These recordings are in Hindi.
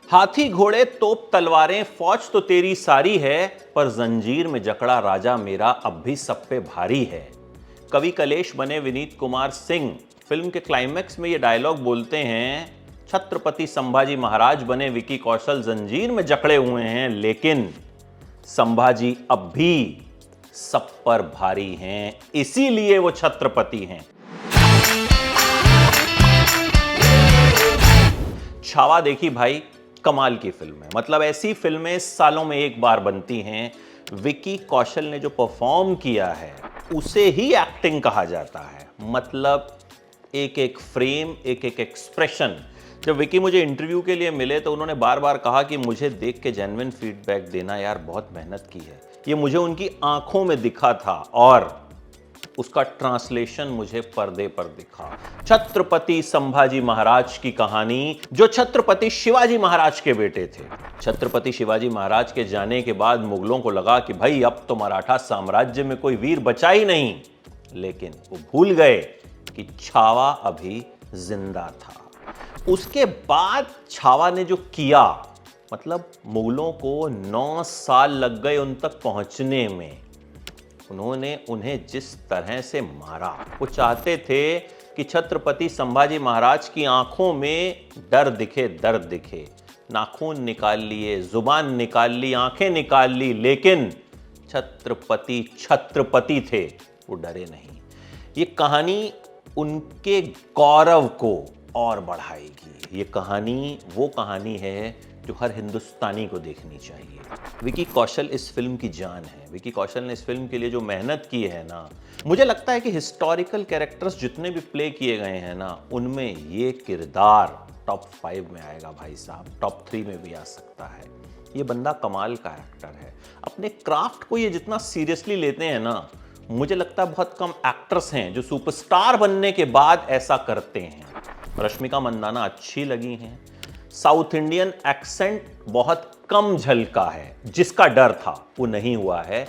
हाथी घोड़े तोप तलवारें फौज तो तेरी सारी है, पर जंजीर में जकड़ा राजा मेरा अब भी सब पे भारी है। कवि कलेश बने विनीत कुमार सिंह फिल्म के क्लाइमैक्स में ये डायलॉग बोलते हैं, छत्रपति संभाजी महाराज बने विकी कौशल जंजीर में जकड़े हुए हैं, लेकिन संभाजी अब भी सब पर भारी हैं, इसीलिए वो छत्रपति हैं। छावा देखी भाई, कमाल की फिल्म है। मतलब ऐसी फिल्में सालों में एक बार बनती हैं। विकी कौशल ने जो परफॉर्म किया है उसे ही एक्टिंग कहा जाता है। मतलब एक एक फ्रेम, एक एक एक्सप्रेशन। जब विकी मुझे इंटरव्यू के लिए मिले तो उन्होंने बार बार कहा कि मुझे देख के जेन्युइन फीडबैक देना यार, बहुत मेहनत की है। ये मुझे उनकी आंखों में दिखा था और उसका ट्रांसलेशन मुझे पर्दे पर दिखा। छत्रपति संभाजी महाराज की कहानी, जो छत्रपति शिवाजी महाराज के बेटे थे। छत्रपति शिवाजी महाराज के जाने के बाद मुगलों को लगा कि भाई अब तो मराठा साम्राज्य में कोई वीर बचा ही नहीं, लेकिन वो भूल गए कि छावा अभी जिंदा था। उसके बाद छावा ने जो किया, मतलब मुगलों को 9 साल लग गए उन तक पहुंचने में। उन्होंने उन्हें जिस तरह से मारा, वो चाहते थे कि छत्रपति संभाजी महाराज की आंखों में डर दिखे, दर्द दिखे। नाखून निकाल लिए, जुबान निकाल ली, आंखें निकाल ली, लेकिन छत्रपति छत्रपति थे, वो डरे नहीं। ये कहानी उनके गौरव को और बढ़ाएगी। ये कहानी वो कहानी है जो हर हिंदुस्तानी को देखनी चाहिए। विकी कौशल इस फिल्म की जान है। विकी कौशल ने इस फिल्म के लिए जो मेहनत की है ना, मुझे लगता है कि हिस्टोरिकल कैरेक्टर्स जितने भी प्ले किए गए हैं ना, उनमें ये किरदार टॉप 5 में आएगा भाई साहब, टॉप 3 में भी आ सकता है। ये बंदा कमाल का एक्टर है। अपने क्राफ्ट को ये जितना सीरियसली लेते हैं ना, मुझे लगता है बहुत कम एक्टर्स हैं जो सुपरस्टार बनने के बाद ऐसा करते हैं। रश्मिका मंदाना अच्छी लगी हैं। साउथ इंडियन एक्सेंट बहुत कम झलका है, जिसका डर था वो नहीं हुआ है,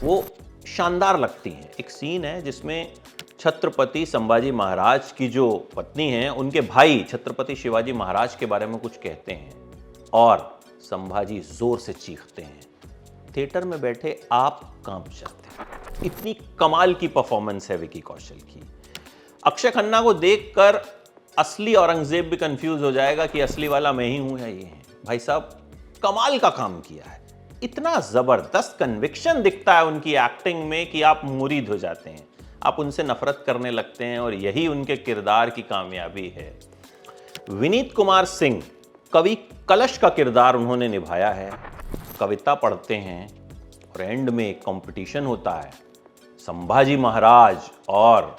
वो शानदार लगती हैं। एक सीन है जिसमें छत्रपति संभाजी महाराज की जो पत्नी है, उनके भाई छत्रपति शिवाजी महाराज के बारे में कुछ कहते हैं और संभाजी जोर से चीखते हैं। थिएटर में बैठे आप कांप जाते हैं। इतनी कमाल की परफॉर्मेंस है विकी कौशल की। अक्षय खन्ना को देखकर असली औरंगजेब भी कंफ्यूज हो जाएगा कि असली वाला मैं ही हूं या ये है। भाई साहब कमाल का काम किया है। इतना जबरदस्त कन्विक्शन दिखता है उनकी एक्टिंग में कि आप मुरीद हो जाते हैं, आप उनसे नफरत करने लगते हैं, और यही उनके किरदार की कामयाबी है। विनीत कुमार सिंह, कवि कलश का किरदार उन्होंने निभाया है। कविता पढ़ते हैं और एंड में एक कंपटीशन होता है संभाजी महाराज और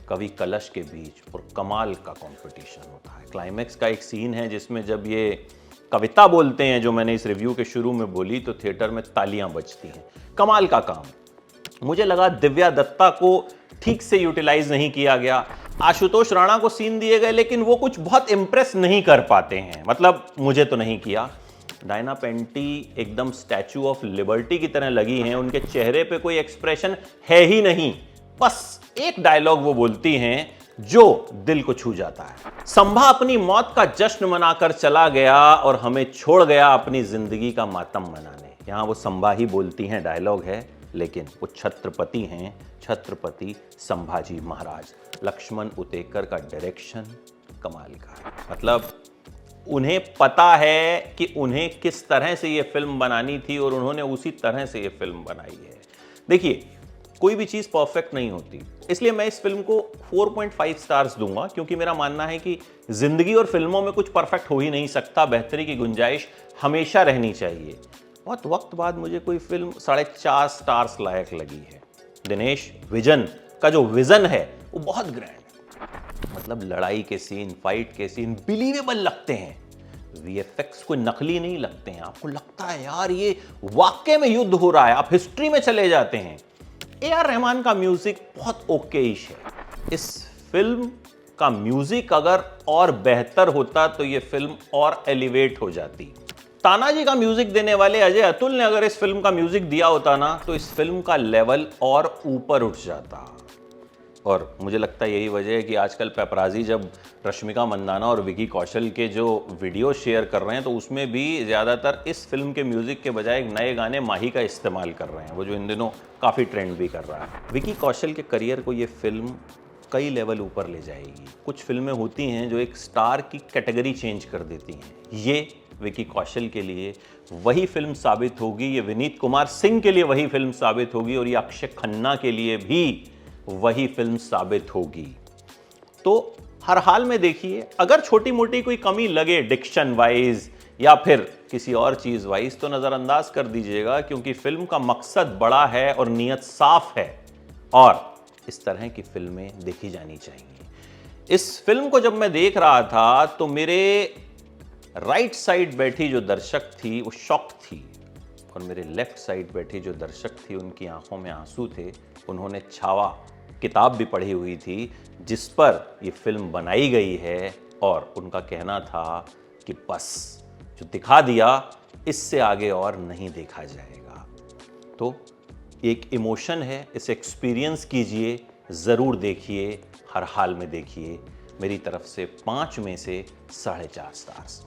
कवि कलश के बीच, और कमाल का कंपटीशन होता है। क्लाइमैक्स का एक सीन है जिसमें जब ये कविता बोलते हैं, जो मैंने इस रिव्यू के शुरू में बोली, तो थिएटर में तालियां बजती हैं। कमाल का काम। मुझे लगा दिव्या दत्ता को ठीक से यूटिलाइज नहीं किया गया। आशुतोष राणा को सीन दिए गए, लेकिन वो कुछ बहुत इंप्रेस नहीं कर पाते हैं। मतलब मुझे तो नहीं किया। डायना पेंटी एकदम स्टैचू ऑफ लिबर्टी की तरह लगी हैं। उनके चेहरे पे कोई एक्सप्रेशन है ही नहीं। बस एक डायलॉग वो बोलती हैं जो दिल को छू जाता है। संभा अपनी मौत का जश्न मनाकर चला गया और हमें छोड़ गया अपनी जिंदगी का मातम मनाने। यहां वो संभा ही बोलती हैं, डायलॉग है, लेकिन वो छत्रपति हैं, छत्रपति संभाजी महाराज। लक्ष्मण उतेकर का डायरेक्शन कमाल का है। मतलब उन्हें पता है कि उन्हें किस तरह से ये फिल्म बनानी थी और उन्होंने उसी तरह से ये फिल्म बनाई है। देखिए, कोई भी चीज़ परफेक्ट नहीं होती, इसलिए मैं इस फिल्म को 4.5 स्टार्स दूंगा, क्योंकि मेरा मानना है कि जिंदगी और फिल्मों में कुछ परफेक्ट हो ही नहीं सकता। बेहतरी की गुंजाइश हमेशा रहनी चाहिए। बहुत वक्त बाद मुझे कोई फिल्म 4.5 स्टार्स लायक लगी है। दिनेश विजन का जो विजन है वो बहुत ग्रैंड है। मतलब लड़ाई के सीन, फाइट के सीन बिलीवेबल लगते हैं। वीएफएक्स कोई नकली नहीं लगते हैं। आपको लगता है यार ये वाकई में युद्ध हो रहा है, आप हिस्ट्री में चले जाते हैं। ए.आर. रहमान का म्यूजिक बहुत ओकेइश है। इस फिल्म का म्यूजिक अगर और बेहतर होता तो ये फिल्म और एलिवेट हो जाती। तानाजी का म्यूजिक देने वाले अजय अतुल ने अगर इस फिल्म का म्यूजिक दिया होता ना, तो इस फिल्म का लेवल और ऊपर उठ जाता। और मुझे लगता है यही वजह है कि आजकल पेपराजी जब रश्मिका मंदाना और विकी कौशल के जो वीडियो शेयर कर रहे हैं तो उसमें भी ज़्यादातर इस फिल्म के म्यूज़िक के बजाय एक नए गाने माही का इस्तेमाल कर रहे हैं, वो जो इन दिनों काफ़ी ट्रेंड भी कर रहा है। विकी कौशल के करियर को ये फिल्म कई लेवल ऊपर ले जाएगी। कुछ फिल्में होती हैं जो एक स्टार की कैटेगरी चेंज कर देती हैं, ये विकी कौशल के लिए वही फिल्म साबित होगी, ये विनीत कुमार सिंह के लिए वही फिल्म साबित होगी और ये अक्षय खन्ना के लिए भी वही फिल्म साबित होगी। तो हर हाल में देखिए, अगर छोटी मोटी कोई कमी लगे डिक्शन वाइज या फिर किसी और चीज वाइज तो नजरअंदाज कर दीजिएगा, क्योंकि फिल्म का मकसद बड़ा है और नीयत साफ है और इस तरह की फिल्में देखी जानी चाहिए। इस फिल्म को जब मैं देख रहा था तो मेरे राइट साइड बैठी जो दर्शक थी वो शॉक थी और मेरे लेफ्ट साइड बैठी जो दर्शक थी उनकी आंखों में आंसू थे। उन्होंने छावा किताब भी पढ़ी हुई थी जिस पर ये फिल्म बनाई गई है और उनका कहना था कि बस जो दिखा दिया इससे आगे और नहीं देखा जाएगा। तो एक इमोशन है, इसे एक्सपीरियंस कीजिए, ज़रूर देखिए, हर हाल में देखिए। मेरी तरफ से 5 में से 4.5 स्टार्स।